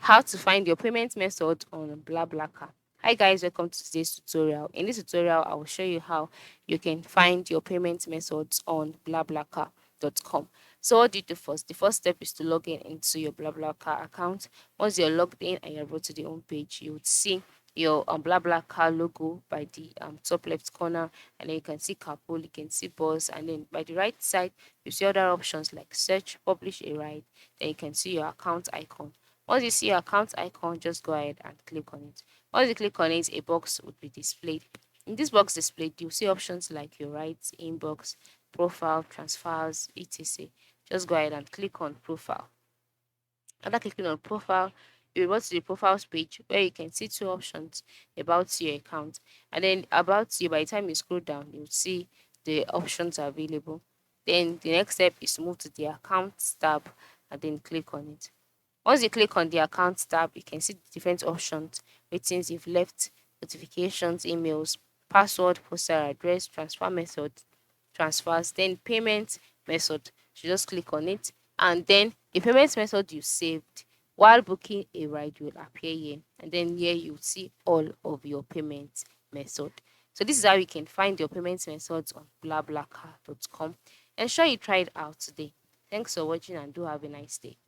How to find your payment method on BlaBlaCar. Hi guys, welcome to today's tutorial. In this tutorial, I will show you how you can find your payment methods on BlaBlaCar.com. So what do you do first? The first step is to log in into your BlaBlaCar account. Once you're logged in and you're brought to the home page, you would see your BlaBlaCar logo by the top left corner, and then you can see Carpool, you can see Boss, and then by the right side, you see other options like search, publish a ride, then you can see your account icon. Once you see your account icon, just go ahead and click on it. Once you click on it, a box would be displayed. In this box displayed, you'll see options like your rights, inbox, profile, transfers, etc. Just go ahead and click on profile. After clicking on profile, you will go to the profiles page where you can see two options about your account. And then about you, by the time you scroll down, you'll see the options available. Then the next step is to move to the account tab and then click on it. Once you click on the account tab, you can see the different options, ratings you've left, notifications, emails, password, postal address, transfer method, transfers, then payment method. So just click on it, and then the payment method you saved while booking a ride will appear here, and then here you see all of your payment method. So this is how you can find your payment methods on BlaBlaCar.com. Ensure you try it out today. Thanks for watching and do have a nice day.